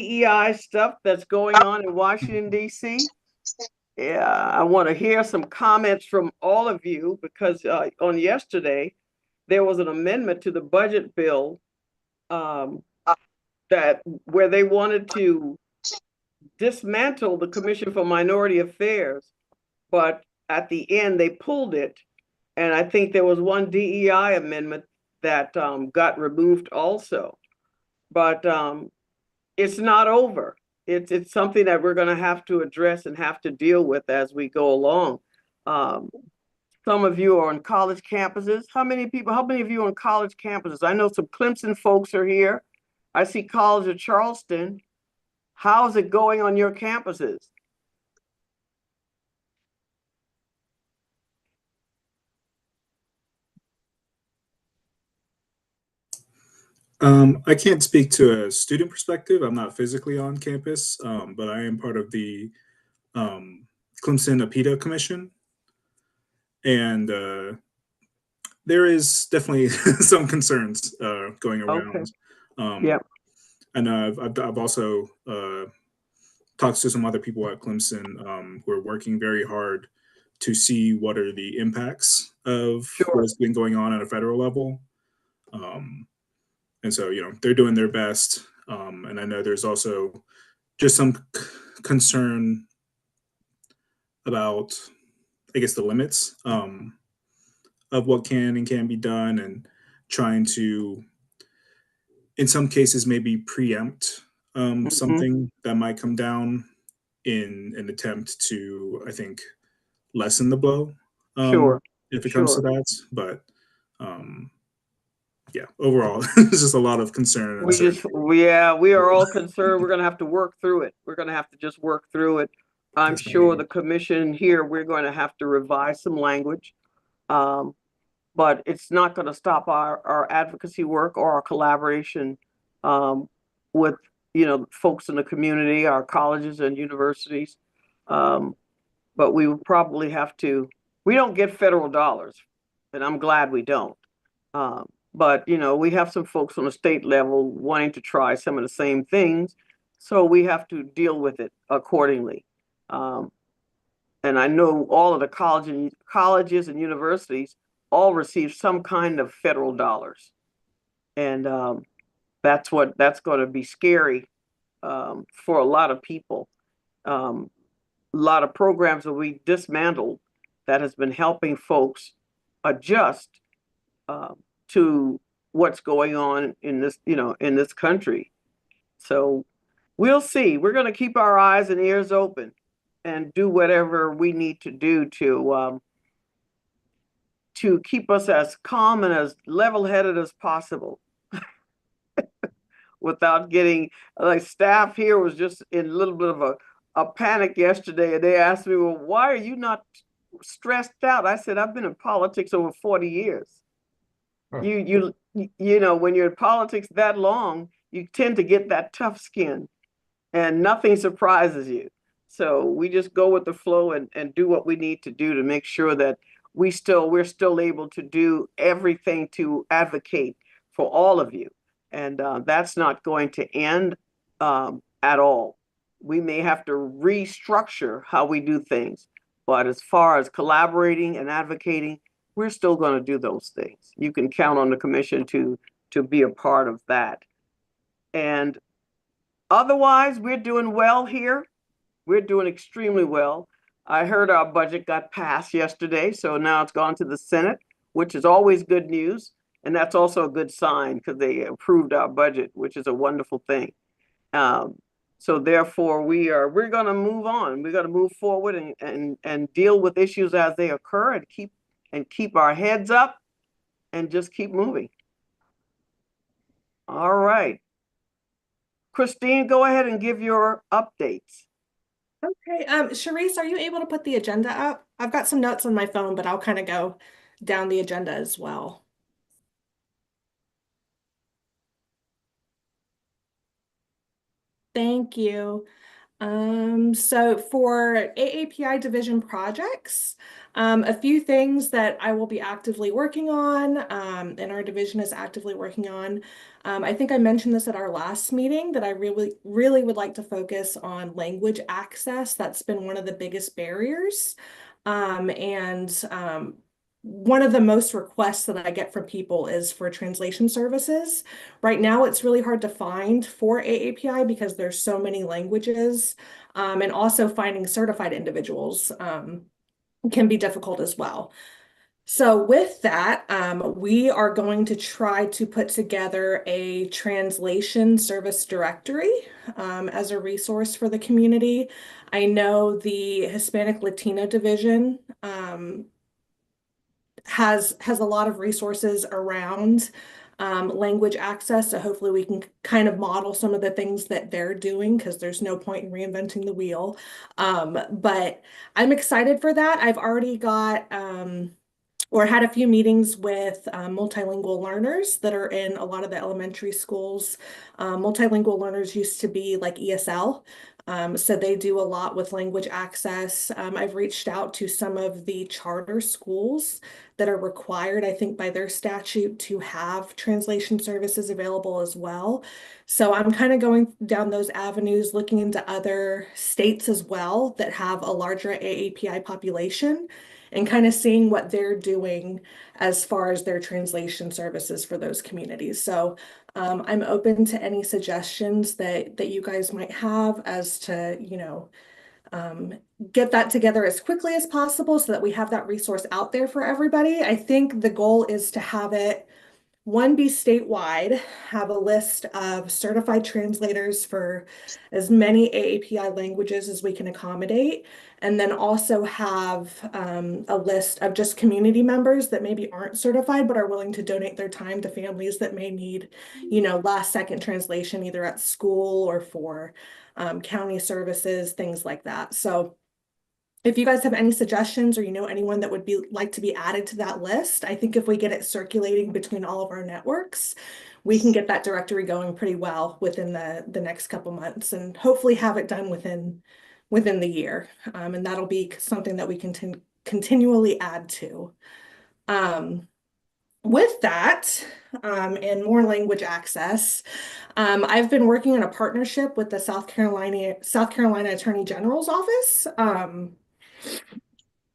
DEI stuff that's going on in Washington, D.C. Yeah, I want to hear some comments from all of you because on yesterday there was an amendment to the budget bill um, that where they wanted to dismantle the Commission for Minority Affairs, but at the end they pulled it, and I think there was one DEI amendment that got removed also. But it's not over. It's something that we're going to have to address and have to deal with as we go along. Um, some of you are on college campuses. How many people? How many of you are on college campuses? I know some Clemson folks are here. I see College of Charleston. How's it going on your campuses? I can't speak to a student perspective. I'm not physically on campus, but I am part of the um, Clemson APITA Commission, and there is definitely some concerns going Okay. around. Um, Yeah. and I've also talked to some other people at Clemson who are working very hard to see what are the impacts of what Sure. has been going on at a federal level. Um, and so, they're doing their best. And I know there's also just some concern about, I guess, the limits of what can and can be done, and trying to, in some cases, maybe preempt Hmm. something that might come down in an attempt to, I think, lessen the blow Sure. if it comes to Sure. that. But um, yeah, overall, it's just a lot of concern and uncertainty. Yeah, we are all concerned. We're going to have to work through it. We're going to have to just work through it. I'm Yes, sure ma'am. the commission here, we're going to have to revise some language. Um, but it's not going to stop our advocacy work or our collaboration um, with folks in the community, our colleges and universities. Um, but we would probably have to. We don't get federal dollars, and I'm glad we don't. Um, but we have some folks on the state level wanting to try some of the same things, so we have to deal with it accordingly. Um, and I know all of the colleges and universities all receive some kind of federal dollars, and that's going to be scary for a lot of people. Um, a lot of programs that we dismantled that has been helping folks adjust uh, to what's going on in this country. So we'll see. We're going to keep our eyes and ears open and do whatever we need to do to keep us as calm and as level-headed as possible without getting like staff here was just in a little bit of a panic yesterday, and they asked me, well, why are you not stressed out? I said, I've been in politics over 40 years. When you're in politics that long, you tend to get that tough skin and nothing surprises you. So we just go with the flow and do what we need to do to make sure that we're still able to do everything to advocate for all of you. And that's not going to end at all. We may have to restructure how we do things, but as far as collaborating and advocating, we're still going to do those things. You can count on the commission to be a part of that. And otherwise, we're doing well here. We're doing extremely well. I heard our budget got passed yesterday, so now it's gone to the Senate, which is always good news. And that's also a good sign because they approved our budget, which is a wonderful thing. Um, so therefore, we're going to move on. We're going to move forward and deal with issues as they occur and keep our heads up and just keep moving. All right. Christine, go ahead and give your updates. Okay, Sharice, are you able to put the agenda up? I've got some notes on my phone, but I'll kind of go down the agenda as well. Thank you. So for AAPI division projects, a few things that I will be actively working on, and our division is actively working on. I think I mentioned this at our last meeting that I really would like to focus on language access. That's been one of the biggest barriers. And one of the most requests that I get from people is for translation services. Right now, it's really hard to find for AAPI because there's so many languages, and also finding certified individuals can be difficult as well. So with that, we are going to try to put together a translation service directory as a resource for the community. I know the Hispanic Latino division has a lot of resources around language access. So hopefully we can kind of model some of the things that they're doing because there's no point in reinventing the wheel. But I'm excited for that. I've already got or had a few meetings with multilingual learners that are in a lot of the elementary schools. Multilingual learners used to be like ESL. So they do a lot with language access. I've reached out to some of the charter schools that are required, I think, by their statute to have translation services available as well. So I'm kind of going down those avenues, looking into other states as well that have a larger AAPI population and kind of seeing what they're doing as far as their translation services for those communities. So I'm open to any suggestions that you guys might have as to, um, get that together as quickly as possible so that we have that resource out there for everybody. I think the goal is to have it one, be statewide, have a list of certified translators for as many AAPI languages as we can accommodate, and then also have a list of just community members that maybe aren't certified but are willing to donate their time to families that may need, last second translation either at school or for county services, things like that. So if you guys have any suggestions or you know anyone that would be like to be added to that list, I think if we get it circulating between all of our networks, we can get that directory going pretty well within the next couple months and hopefully have it done within the year. And that'll be something that we can continually add to. With that, and more language access, I've been working in a partnership with the South Carolina Attorney General's office.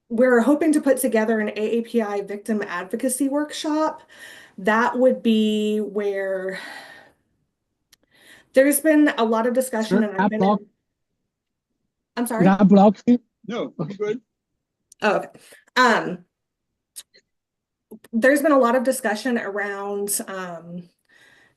We're hoping to put together an AAPI victim advocacy workshop. That would be where there's been a lot of discussion, and I've been in, I'm sorry. Did I block you? No, I'm good. Oh, okay. There's been a lot of discussion around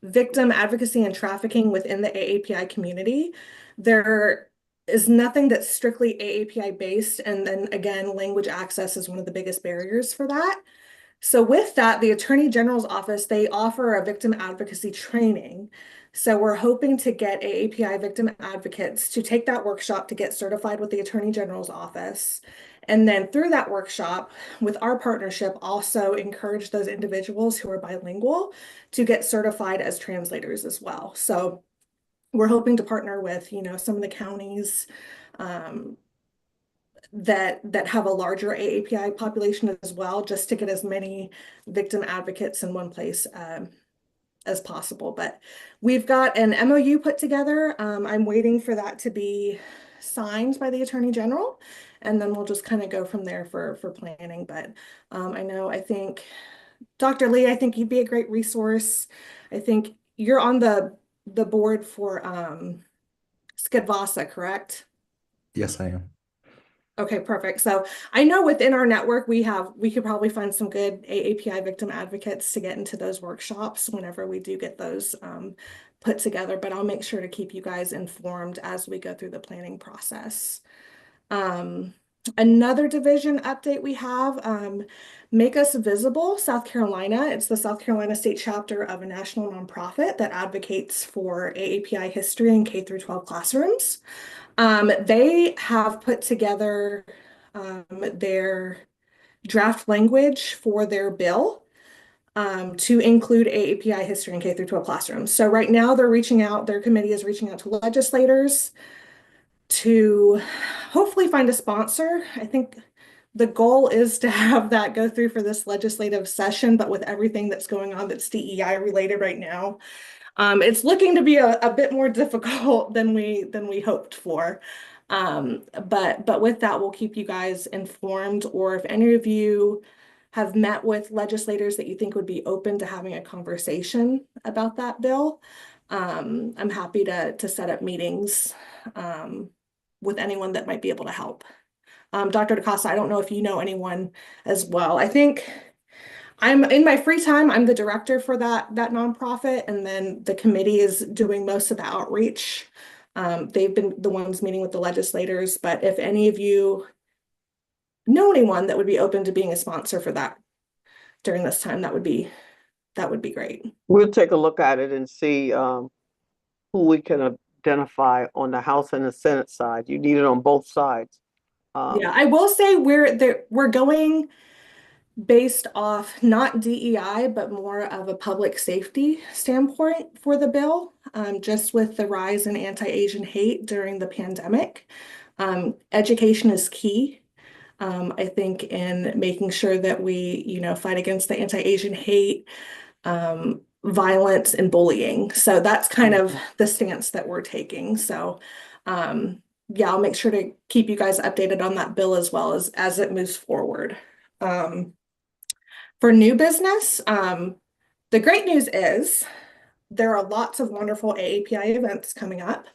victim advocacy and trafficking within the AAPI community. There is nothing that's strictly AAPI based, and then again, language access is one of the biggest barriers for that. So with that, the Attorney General's office, they offer a victim advocacy training. So we're hoping to get AAPI victim advocates to take that workshop to get certified with the Attorney General's office. And then through that workshop, with our partnership, also encourage those individuals who are bilingual to get certified as translators as well. So we're hoping to partner with, some of the counties that have a larger AAPI population as well, just to get as many victim advocates in one place as possible. But we've got an MOU put together. I'm waiting for that to be signed by the Attorney General, and then we'll just kind of go from there for planning. But I think Dr. Lee, I think you'd be a great resource. I think you're on the board for Skidvasa, correct? Yes, I am. Okay, perfect. So I know within our network, we could probably find some good AAPI victim advocates to get into those workshops whenever we do get those put together, but I'll make sure to keep you guys informed as we go through the planning process. Another division update we have, Make Us Visible, South Carolina. It's the South Carolina state chapter of a national nonprofit that advocates for AAPI history in K through 12 classrooms. They have put together their draft language for their bill to include AAPI history in K through 12 classrooms. So right now they're reaching out, their committee is reaching out to legislators to hopefully find a sponsor. I think the goal is to have that go through for this legislative session, but with everything that's going on that's DEI related right now, it's looking to be a bit more difficult than we hoped for. But with that, we'll keep you guys informed, or if any of you have met with legislators that you think would be open to having a conversation about that bill, I'm happy to set up meetings with anyone that might be able to help. Dr. DaCosta, I don't know if you know anyone as well. I think I'm in my free time, I'm the director for that nonprofit, and then the committee is doing most of the outreach. They've been the ones meeting with the legislators, but if any of you know anyone that would be open to being a sponsor for that during this time, that would be great. We'll take a look at it and see who we can identify on the House and the Senate side. You need it on both sides. Yeah, I will say we're going based off not DEI, but more of a public safety standpoint for the bill, just with the rise in anti-Asian hate during the pandemic. Education is key. I think in making sure that we, fight against the anti-Asian hate, violence, and bullying. So that's kind of the stance that we're taking. So, yeah, I'll make sure to keep you guys updated on that bill as well as it moves forward. For new business, the great news is there are lots of wonderful AAPI events coming up.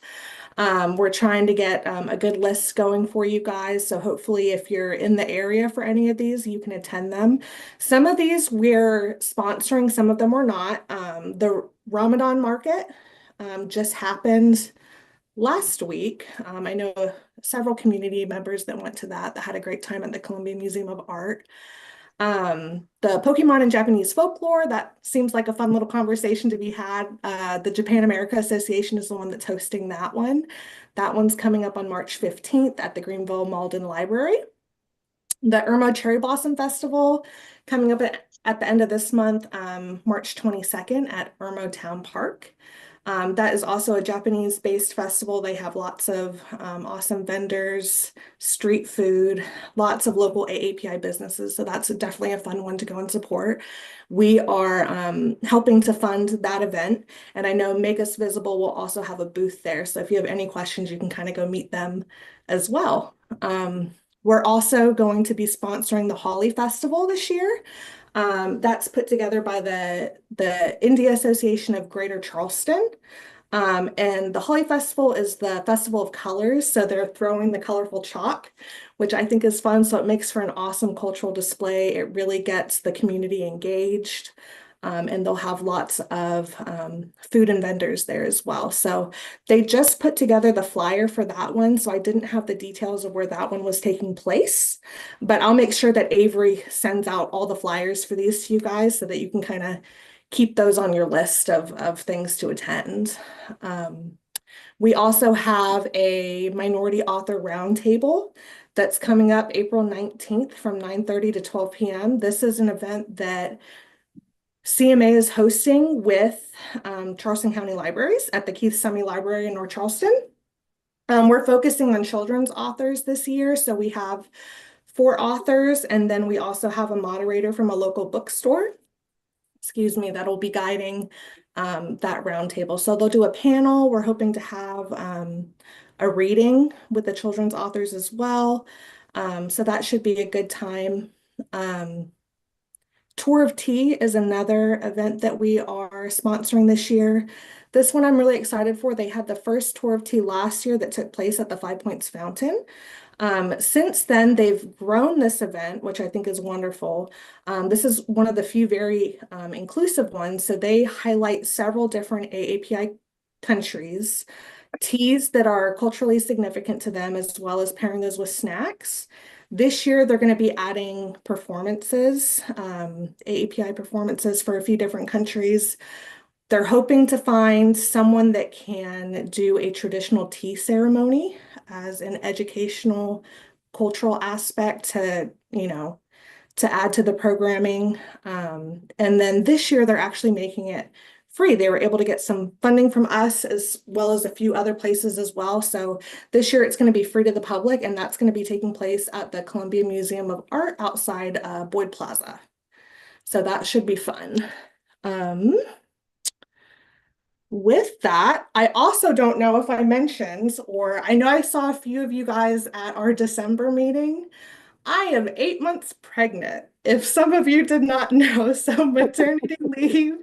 We're trying to get a good list going for you guys. So hopefully if you're in the area for any of these, you can attend them. Some of these we're sponsoring, some of them we're not. The Ramadan market just happened last week. I know several community members that went to that had a great time at the Columbia Museum of Art. The Pokemon and Japanese folklore, that seems like a fun little conversation to be had. The Japan America Association is the one that's hosting that one. That one's coming up on March 15th at the Greenville Malden Library. The Irmo Cherry Blossom Festival coming up at the end of this month, March 22nd at Irmo Town Park. That is also a Japanese-based festival. They have lots of awesome vendors, street food, lots of local AAPI businesses. So that's definitely a fun one to go and support. We are helping to fund that event. And I know Make Us Visible will also have a booth there. So if you have any questions, you can kind of go meet them as well. We're also going to be sponsoring the Holi Festival this year. That's put together by the India Association of Greater Charleston. And the Holi Festival is the festival of colors. So they're throwing the colorful chalk, which I think is fun. So it makes for an awesome cultural display. It really gets the community engaged. And they'll have lots of food and vendors there as well. So they just put together the flyer for that one. So I didn't have the details of where that one was taking place, but I'll make sure that Avery sends out all the flyers for these to you guys so that you can kind of keep those on your list of things to attend. We also have a minority author roundtable that's coming up April 19th from 9:30 to 12 p.m. This is an event that CMA is hosting with Charleston County Libraries at the Keith Summy Library in North Charleston. We're focusing on children's authors this year. So we have 4 authors, and then we also have a moderator from a local bookstore, that'll be guiding that roundtable. So they'll do a panel. We're hoping to have a reading with the children's authors as well. So that should be a good time. Tour of Tea is another event that we are sponsoring this year. This one I'm really excited for. They had the first Tour of Tea last year that took place at the Five Points Fountain. Since then, they've grown this event, which I think is wonderful. This is one of the few very inclusive ones. So they highlight several different AAPI countries, teas that are culturally significant to them, as well as pairing those with snacks. This year, they're going to be adding performances, AAPI performances for a few different countries. They're hoping to find someone that can do a traditional tea ceremony as an educational, cultural aspect to add to the programming. And then this year, they're actually making it free. They were able to get some funding from us as well as a few other places as well. So this year it's going to be free to the public, and that's going to be taking place at the Columbia Museum of Art outside Boyd Plaza. So that should be fun. Um, with that, I also don't know if I mentioned, or I know I saw a few of you guys at our December meeting. I am 8 months pregnant. If some of you did not know, so maternity leave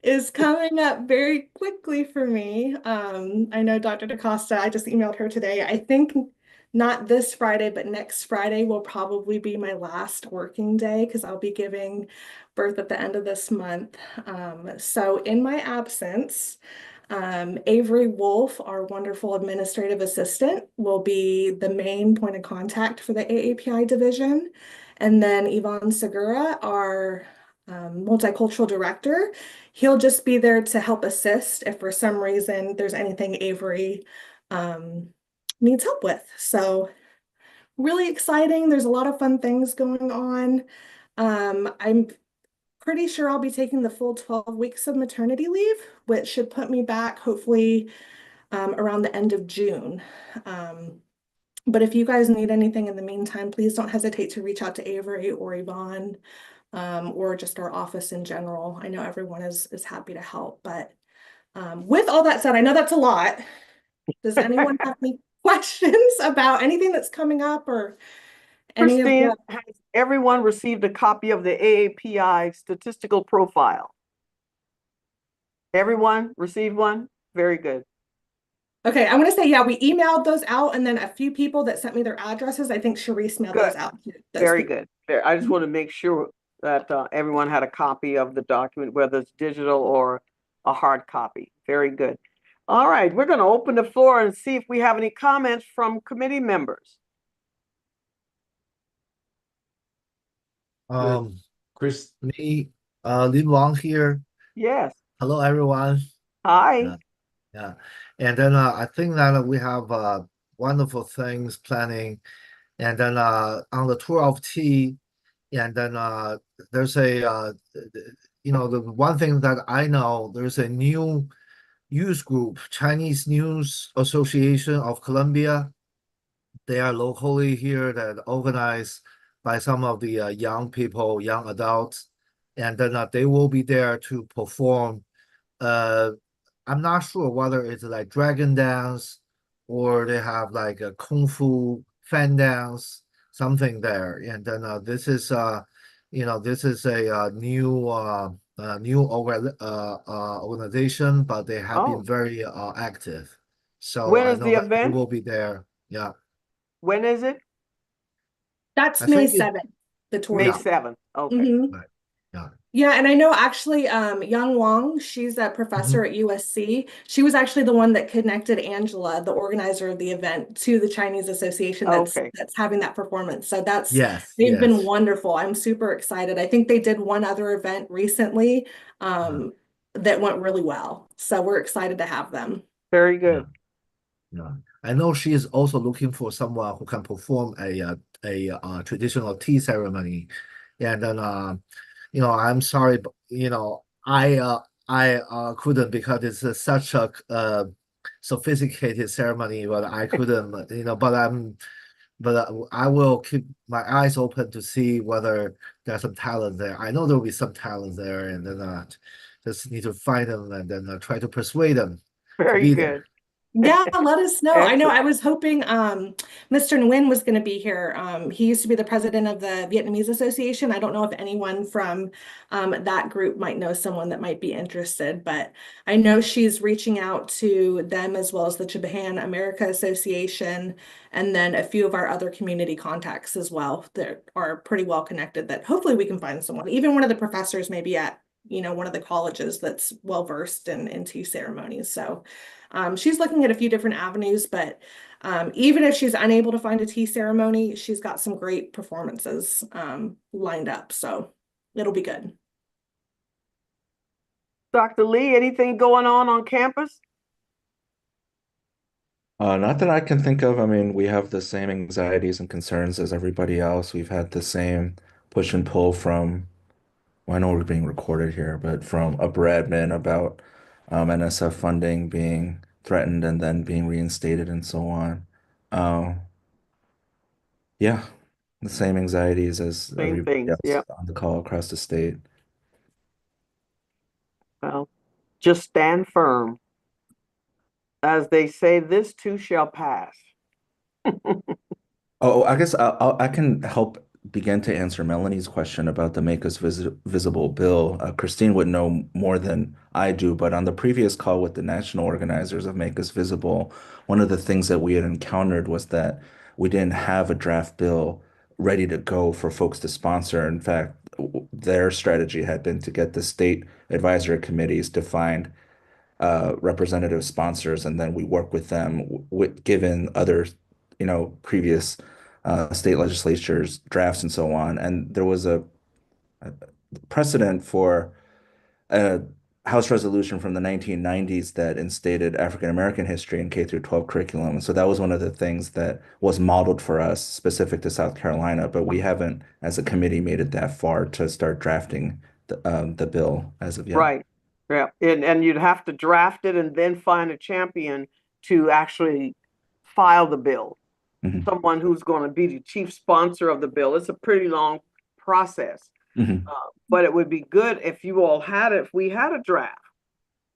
is coming up very quickly for me. I know Dr. DaCosta, I just emailed her today. I think not this Friday, but next Friday will probably be my last working day because I'll be giving birth at the end of this month. So in my absence, Avery Wolf, our wonderful administrative assistant, will be the main point of contact for the AAPI division. And then Yvonne Segura, our multicultural director, he'll just be there to help assist if for some reason there's anything Avery needs help with. So really exciting. There's a lot of fun things going on. I'm pretty sure I'll be taking the full 12 weeks of maternity leave, which should put me back hopefully around the end of June. But if you guys need anything in the meantime, please don't hesitate to reach out to Avery or Yvonne, or just our office in general. I know everyone is happy to help. But with all that said, I know that's a lot. Does anyone have any questions about anything that's coming up or any of Christine, the has everyone received a copy of the AAPI statistical profile? Everyone received one? Very good. Okay, I'm gonna say, yeah, we emailed those out, and then a few people that sent me their addresses, I think Sharice mailed Good. those out to those Very people. good. I just want to make sure that everyone had a copy of the document, whether it's digital or a hard copy. Very good. All right, we're going to open the floor and see if we have any comments from committee members. Chris, me, Lin Wang here. Yes. Hello, everyone. Hi. Yeah. And then I think that we have wonderful things planning. And then on the tour of tea, and then there's the one thing that I know, there's a new youth group, Chinese News Association of Columbia. They are locally here that organized by some of the young people, young adults, and then they will be there to perform. Uh, I'm not sure whether it's like dragon dance or they have like a kung fu fan dance, something there. And then this is a new organization, but they have been Oh, very active. So when I is know the that they event? will be there. Yeah. When is it? That's I May think it, 7th, the tour May yeah, tea. 7th. Okay. Mhm. right. Yeah. Yeah, and I know actually Young Wong, she's a Mhm. professor at USC. She was actually the one that connected Angela, the organizer of the event, to the Chinese Association Okay. that's having that performance. So that's Yes, they've been yes. wonderful. I'm super excited. I think they did one other event recently Yeah, that went really well. So we're excited to have them. Very yeah. good. Yeah, I know she is also looking for someone who can perform a traditional tea ceremony, and then I'm sorry, but I couldn't because it's such a sophisticated ceremony, but I couldn't, but I will keep my eyes open to see whether there's some talent there. I know there will be some talent there, and then just need to find them and then try to persuade them to Very be there. good. Yeah, let us know. I know I Excellent. was hoping Mr. Nguyen was going to be here. He used to be the president of the Vietnamese Association. I don't know if anyone from that group might know someone that might be interested, but I know she's reaching out to them as well as the Japan America Association, and then a few of our other community contacts as well that are pretty well connected that hopefully we can find someone. Even one of the professors maybe at one of the colleges that's well versed in tea ceremonies. So she's looking at a few different avenues, but even if she's unable to find a tea ceremony, she's got some great performances lined up. So it'll be good. Dr. Lee, anything going on campus? Not that I can think of. I mean, we have the same anxieties and concerns as everybody else. We've had the same push and pull from well, I know we're being recorded here, but from Upper Admin about NSF funding being threatened and then being reinstated and so on. Um, yeah, the same anxieties as Same everybody things. else Yep. on the call across the state. Well, just stand firm. As they say, this too shall pass. Oh, I guess I can help begin to answer Melanie's question about the Make Us Visible bill. Christine would know more than I do, but on the previous call with the national organizers of Make Us Visible, one of the things that we had encountered was that we didn't have a draft bill ready to go for folks to sponsor. In fact, their strategy had been to get the state advisory committees to find representative sponsors, and then we work with them with given other, previous state legislatures drafts and so on. And there was a precedent for a House resolution from the 1990s that instated African American history in K through 12 curriculum. And so that was one of the things that was modeled for us specific to South Carolina, but we haven't, as a committee, made it that far to start drafting the bill as of yet. Right. Yeah. And you'd have to draft it and then find a champion to actually file the bill. Mhm. Someone who's going to be the chief sponsor of the bill. It's a pretty long process. Mhm. But it would be good if you all had it, if we had a draft.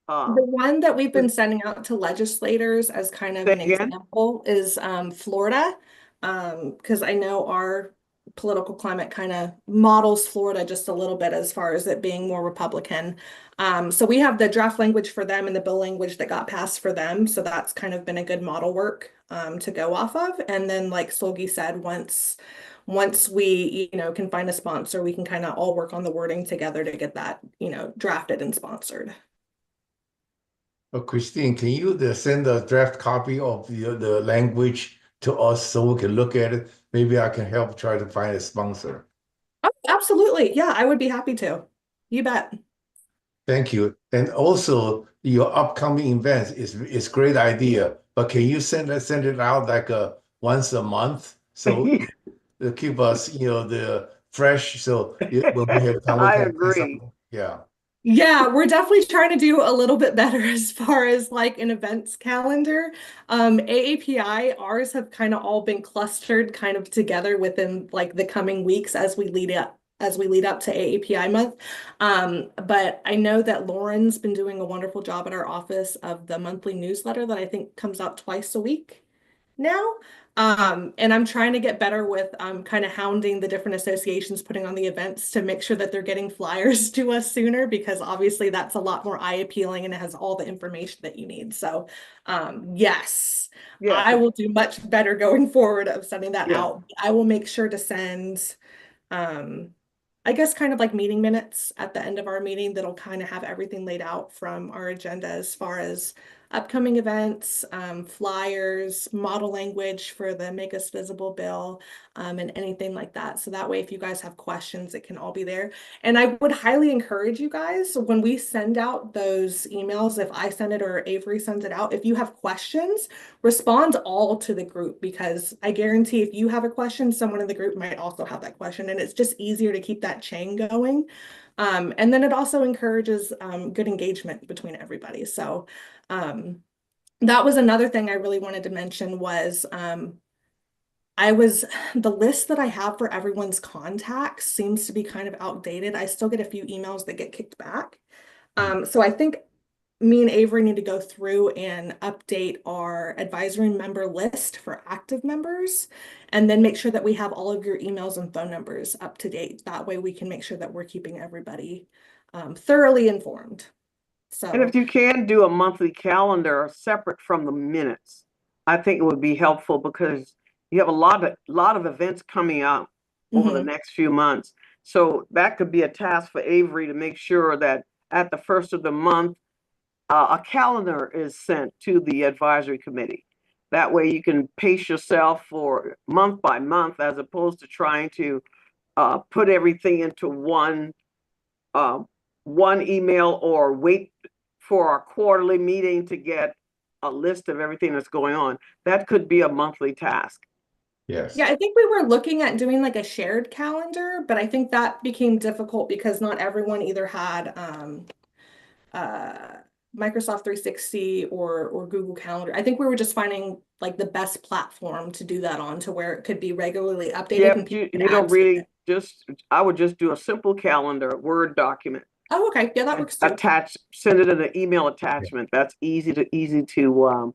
The one that we've been sending out to legislators as kind of Say an again? example is Florida. Because I know our political climate kind of models Florida just a little bit as far as it being more Republican. So we have the draft language for them and the bill language that got passed for them. So that's kind of been a good model work to go off of. And then like Solgi said, once we, can find a sponsor, we can kind of all work on the wording together to get that, drafted and sponsored. Christine, can you send a draft copy of the language to us so we can look at it? Maybe I can help try to find a sponsor. Oh, absolutely. Yeah, I would be happy to. You bet. Thank you. And also, your upcoming events is great idea, but can you send it out like once a month so to keep us, the fresh. So when we have time, we I can say agree. something. Yeah. Yeah, we're definitely trying to do a little bit better as far as like an events calendar. AAPI, ours have kind of all been clustered kind of together within like the coming weeks as we lead up to AAPI month. But I know that Lauren's been doing a wonderful job at our office of the monthly newsletter that I think comes out twice a week now. And I'm trying to get better with kind of hounding the different associations putting on the events to make sure that they're getting flyers to us sooner, because obviously that's a lot more eye appealing and it has all the information that you need. So yes, Yes. I will do much better going forward of sending that Yeah. out. I will make sure to send I guess kind of like meeting minutes at the end of our meeting that'll kind of have everything laid out from our agenda as far as upcoming events, flyers, model language for the Make Us Visible bill, and anything like that. So that way, if you guys have questions, it can all be there. And I would highly encourage you guys, when we send out those emails, if I send it or Avery sends it out, if you have questions, respond all to the group, because I guarantee if you have a question, someone in the group might also have that question, and it's just easier to keep that chain going. And then it also encourages good engagement between everybody. So that was another thing I really wanted to mention was the list that I have for everyone's contacts seems to be kind of outdated. I still get a few emails that get kicked back. So I think me and Avery need to go through and update our advisory member list for active members, and then make sure that we have all of your emails and phone numbers up to date. That way we can make sure that we're keeping everybody thoroughly informed. And if So you can do a monthly calendar separate from the minutes, I think it would be helpful, because you have a lot of events coming up over the next few months. So that could be a task for Avery to make sure that at the first of the month, a calendar is sent to the advisory committee. That way you can pace yourself for month by month, as opposed to trying to put everything into one email, or wait for our quarterly meeting to get a list of everything that's going on. That could be a monthly task. Yes. Yeah, I think we were looking at doing like a shared calendar, but I think that became difficult because not everyone either had uh Microsoft 360 or Google Calendar. I think we were just finding like the best platform to do that on to where it could be regularly updated and Yep, people could you don't add to it. really just, I would just do a simple calendar, Word document. Oh, okay. Yeah, that works too. Attach, send it in an email attachment. That's easy to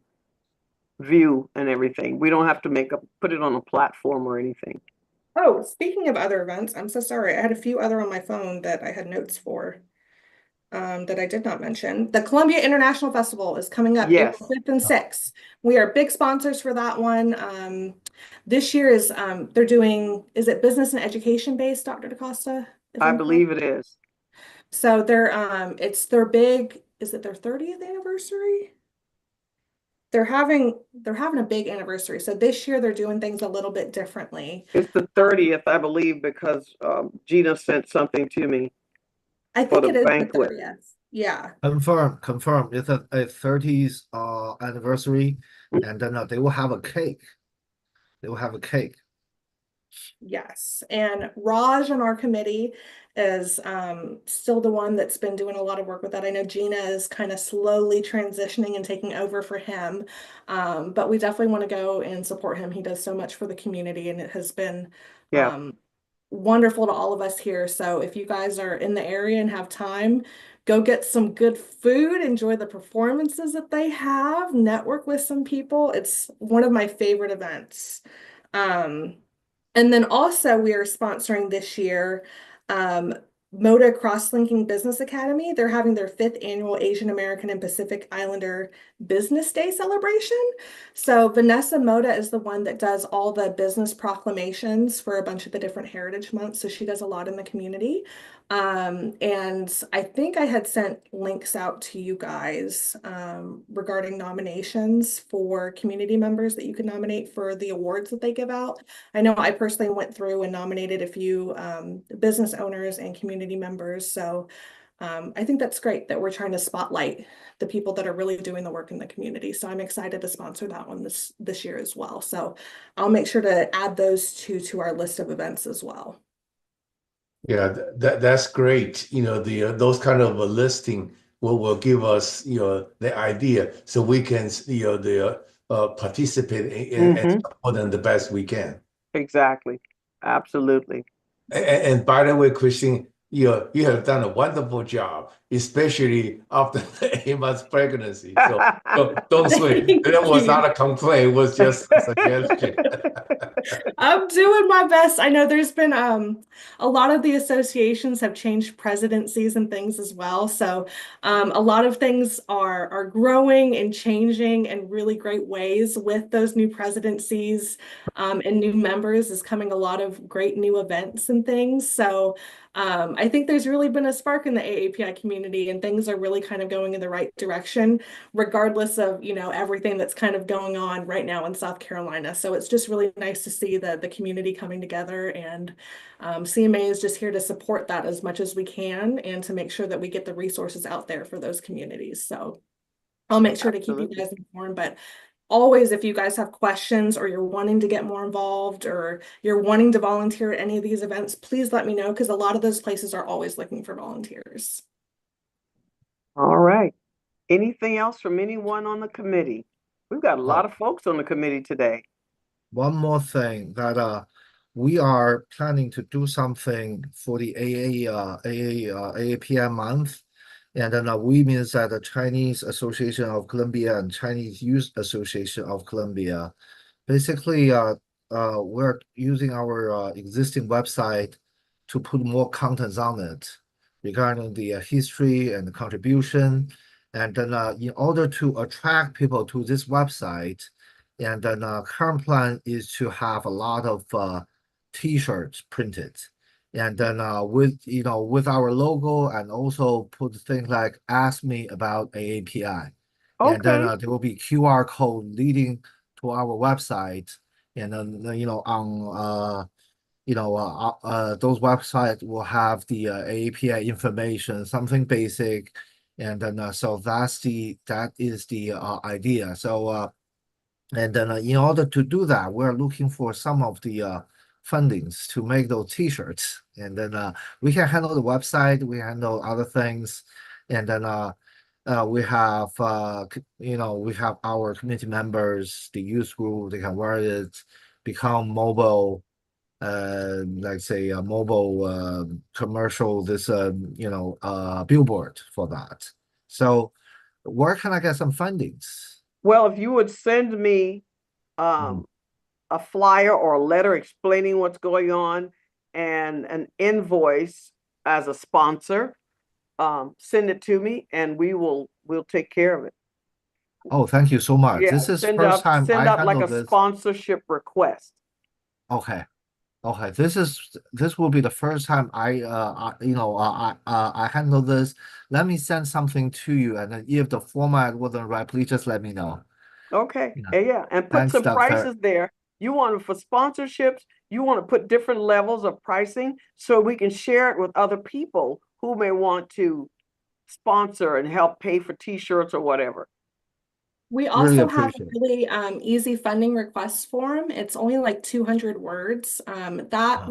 view and everything. We don't have to put it on a platform or anything. Oh, speaking of other events, I'm so sorry. I had a few other on my phone that I had notes for. That I did not mention. The Columbia International Festival is coming up Yes, April 5th and 6th. We are big sponsors for that one. This year is they're doing, is it business and education based, Dr. DaCosta? If I I'm correct. believe it is. So they're it's their big, is it their 30th anniversary? They're having a big anniversary. So this year they're doing things a little bit differently. It's the 30th, I believe, because Gina sent something to me I for think the it is the banquet. 30th. Yeah. Confirm. It's a 30th anniversary, and then they will have a cake. They will have a cake. Yes, and Raj on our committee is still the one that's been doing a lot of work with that. I know Gina is kind of slowly transitioning and taking over for him, but we definitely want to go and support him. He does so much for the community, and it has been Yeah, wonderful to all of us here. So if you guys are in the area and have time, go get some good food, enjoy the performances that they have, network with some people. It's one of my favorite events. Um, and then also we are sponsoring this year Moda Crosslinking Business Academy. They're having their 5th annual Asian American and Pacific Islander Business Day celebration. So Vanessa Moda is the one that does all the business proclamations for a bunch of the different heritage months. So she does a lot in the community. And I think I had sent links out to you guys regarding nominations for community members that you can nominate for the awards that they give out. I know I personally went through and nominated a few business owners and community members. So I think that's great that we're trying to spotlight the people that are really doing the work in the community. So I'm excited to sponsor that one this year as well. So I'll make sure to add those two to our list of events as well. Yeah, that's great. The those kind of a listing will give us the idea so we can participate and hmm support them the bast we can. exactly. Absolutely. And by the way, Christine, you have done a wonderful job, especially after the 8 months pregnancy. So don't sweat. Thank That was you. not a complaint, it was just a suggestion. I'm doing my best. I know there's been a lot of the associations have changed presidencies and things as well. So a lot of things are growing and changing in really great ways with those new presidencies and new members is coming a lot of great new events and things. So I think there's really been a spark in the AAPI community and things are really kind of going in the right direction, regardless of, everything that's kind of going on right now in South Carolina. So it's just really nice to see the community coming together, and CMA is just here to support that as much as we can and to make sure that we get the resources out there for those communities. So I'll make sure to keep you Absolutely. guys informed, but always, if you guys have questions or you're wanting to get more involved or you're wanting to volunteer at any of these events, please let me know because a lot of those places are always looking for volunteers. All right. Anything else from anyone on the committee? We've got a lot Oh, of folks on the committee today. one more thing that we are planning to do something for the AAPM month. And then we means that the Chinese Association of Columbia and Chinese Youth Association of Columbia. Basically, we're using our existing website to put more contents on it regarding the history and the contribution. And then in order to attract people to this website, and then current plan is to have a lot of T-shirts printed. And then with our logo and also put things like ask me about AAPI. And then Okay. there will be QR code leading to our website. And then on those websites will have the API information, something basic, and then so that is the idea. So And then in order to do that, we're looking for some of the fundings to make those t-shirts. And then we can handle the website, we handle other things. And then we have we have our community members, the youth group, they can wear it, become mobile, like say a mobile commercial, this billboard for that. So where can I get some fundings? Well, if you would send me a flyer or a letter explaining what's going on and an invoice as a sponsor, send it to me and we'll take care of it. Oh, thank you so much. Yeah, This is send first time send I out like handle a this. sponsorship request. Okay. Okay, this will be the first time I handle this. Let me send something to you, and then if the format wasn't right, please just let me know. Okay, Yeah. yeah, and put Thanks, some Doctor. prices there. You want it for sponsorships, you want to put different levels of pricing so we can share it with other people who may want to sponsor and help pay for t-shirts or whatever. We Really also have a appreciate it. really easy funding request form. It's only like 200 words. That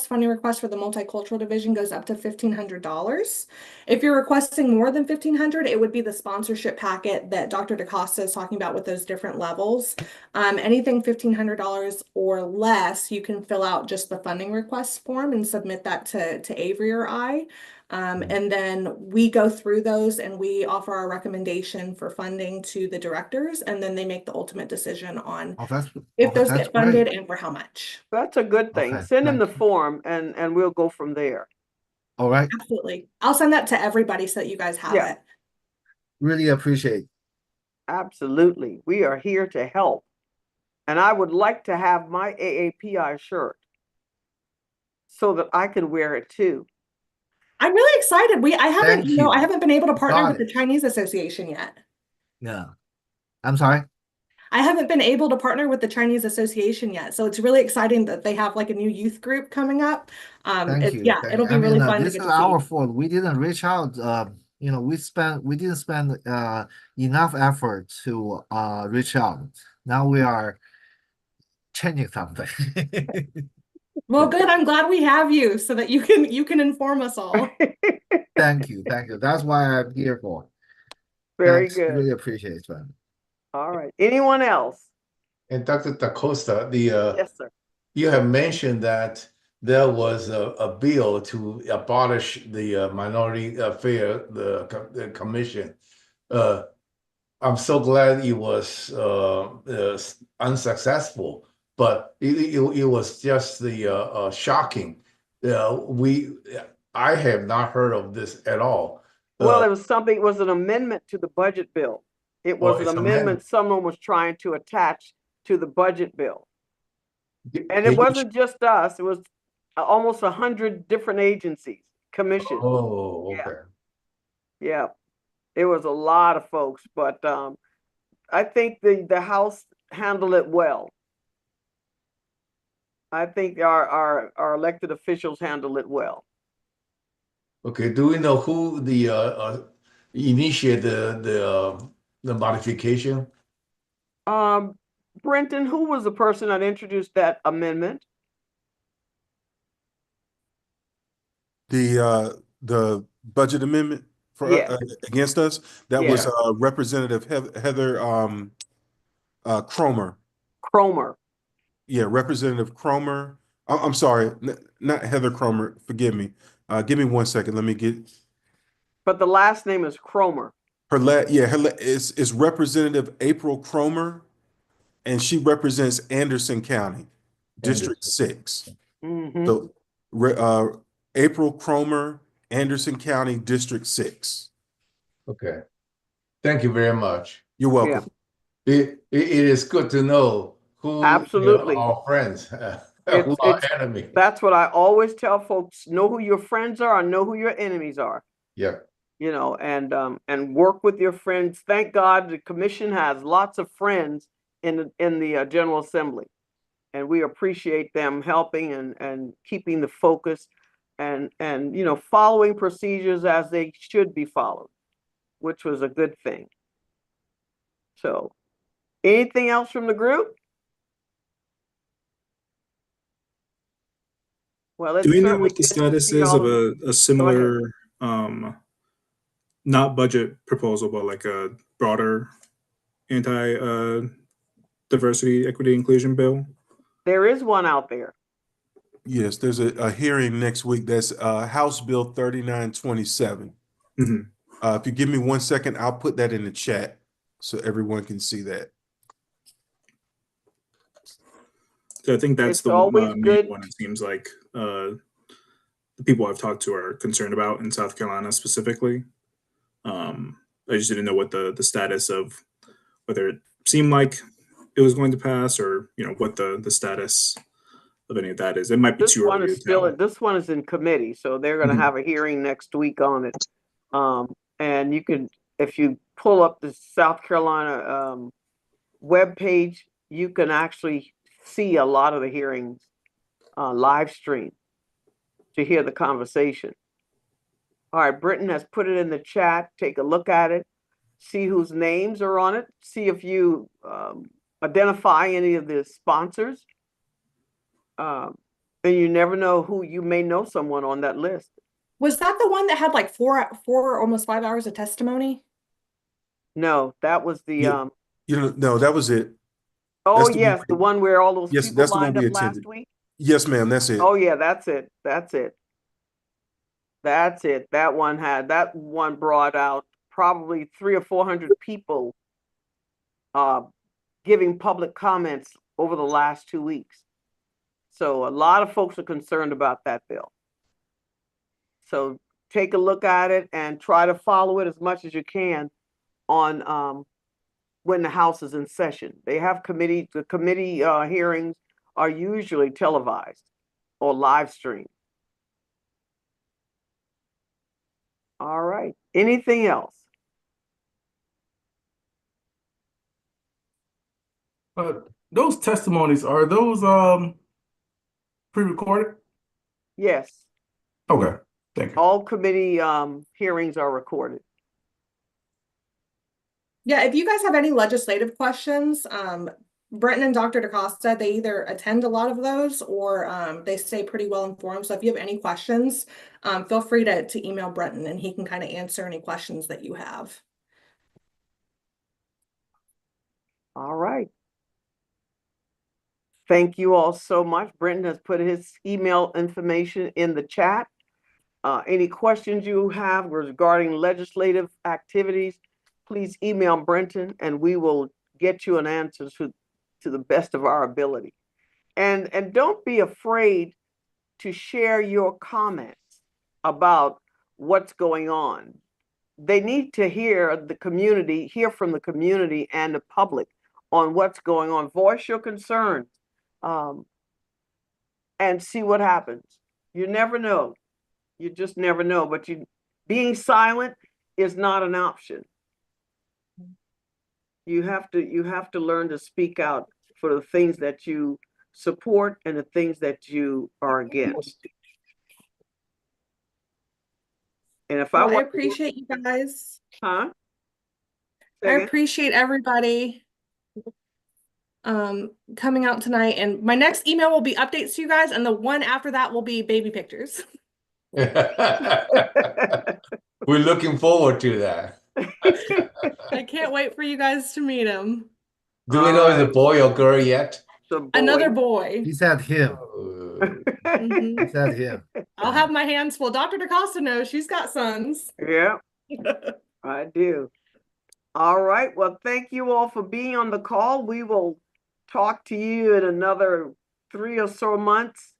funding request for the multicultural division goes up to $1,500. If you're requesting more than 1,500, it would be the sponsorship packet that Dr. DaCosta is talking about with those different levels. Anything $1,500 or less, you can fill out just the funding request form and submit that to Avery or I. And then we go through those and we offer our recommendation for funding to the directors, and then they make the ultimate decision on Oh, that's if okay, those that's get funded great. and for how much. That's a good thing. Okay, Send him the thank you. form and we'll go from there. All right, Absolutely. I'll send that to everybody so that you guys have Yeah. it. really appreciate. Absolutely. We are here to help. And I would like to have my AAPI shirt so that I can wear it too. I'm really excited. I Thank you. haven't been able to partner Got with the Chinese Association yet. Yeah. I'm sorry. I haven't been able to partner with the Chinese Association yet. So it's really exciting that they have like a new youth group coming up. Thank you. Yeah, it'll be really fun to This get is to our see. fault. We didn't reach out. We didn't spend enough effort to reach out. Now we are changing something. Well, good. I'm glad we have you so that you can inform us all. Thank you. Thank you. That's why I'm here for. Very Thanks. good. Really appreciate it, man. All right. Anyone else? And Dr. DaCosta, Yes, sir. you have mentioned that there was a bill to abolish the minority affair, the commission. I'm so glad it was unsuccessful, but it was just the shocking. I have not heard of this at all. Well, it was an amendment to the budget bill. It was an It's amendment someone was trying to attach to the budget bill. And Can it wasn't just us, it was almost 100 different agencies, commissions. Oh, Yeah. okay. Yeah, it was a lot of folks, but I think the House handled it well. I think our elected officials handled it well. Okay. Do we know who the initiated the modification? Brenton, who was the person that introduced that amendment? The budget amendment for Yeah. against us, that was Yeah. Representative Heather Cromer. Cromer. Yeah, Representative Cromer. I'm sorry, not Heather Cromer. Forgive me. Give me 1 second. Let me get But the last name is Cromer. it's Representative April Cromer, and she represents Anderson County, District 6. Mm-hmm. So April Cromer, Anderson County, District 6. Okay. Thank you very much. You're welcome. It is good to know who Absolutely. our friends, who It's- are it's- enemies. That's what I always tell folks, know who your friends are and know who your enemies are. Yeah. You know, and work with your friends. Thank God the commission has lots of friends in the General Assembly. And we appreciate them helping and keeping the focus and following procedures as they should be followed, which was a good thing. So Anything else from the group? Well, it's Do we know certainly what the good to status see is all of of you. a similar, not budget proposal, but like a broader anti diversity, equity, inclusion bill? There is one out there. Yes, there's a hearing next week. That's House Bill 3927. Mhm. If you give me 1 second, I'll put that in the chat so everyone can see that. So I think that's It's the always main good. one. It seems like the people I've talked to are concerned about in South Carolina specifically. I just didn't know what the status of whether it seemed like it was going to pass, or what the status of any of that is. It might be This too one early is to still, tell. this one is in committee, so they're gonna Mhm. have a hearing next week on it. And you can, if you pull up the South Carolina webpage, you can actually see a lot of the hearings live stream to hear the conversation. All right, Britton has put it in the chat. Take a look at it, see whose names are on it, see if you identify any of the sponsors. And you never know who, you may know someone on that list. Was that the one that had like four, almost 5 hours of testimony? No, that was the Yeah. No, that was it. oh That's the yes, the one where all those Yes, people that's the one lined we up last attended. week. Yes, ma'am, that's it. Oh yeah, that's it. That's it. That's it. That one brought out probably 300 or 400 people giving public comments over the last 2 weeks. So a lot of folks are concerned about that bill. So take a look at it and try to follow it as much as you can on when the House is in session. They have the committee hearings are usually televised or live streamed. All right. Anything else? Those testimonies, are those pre-recorded? Yes. Okay, thank you. All committee hearings are recorded. Yeah, if you guys have any legislative questions, Brenton and Dr. DaCosta, they either attend a lot of those or they stay pretty well informed. So if you have any questions, feel free to email Brenton and he can kind of answer any questions that you have. All right. Thank you all so much. Brenton has put his email information in the chat. Any questions you have regarding legislative activities, please email Brenton and we will get you an answer to the best of our ability. And don't be afraid to share your comments about what's going on. They need to hear from the community and the public on what's going on. Voice your concerns and see what happens. You never know. You just never know. But being silent is not an option. You have to learn to speak out for the things that you support and the things that you are against. And if Well, I appreciate you guys. Huh? I appreciate everybody coming out tonight. And my next email will be updates to you guys, and the one after that will be baby pictures. We're looking forward to that. I can't wait for you guys to meet him. Do we know if it's a boy or girl yet? Another boy. He said him. Mhm. He said him. I'll have my hands full. Dr. DaCosta knows she's got sons. Yeah, I do. All right. Well, thank you all for being on the call. We will talk to you in another 3 or so months.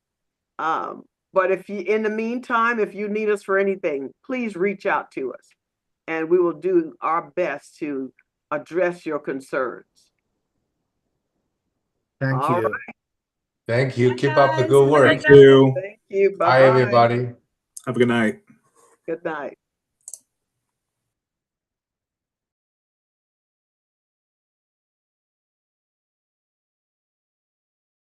But in the meantime, if you need us for anything, please reach out to us and we will do our best to address your concerns. Thank All you. right. Thank you. Bye, Keep up the guys. good Have a work. great Thank you. Thank you. Bye, Bye-bye. everybody. Have a good night. Good night.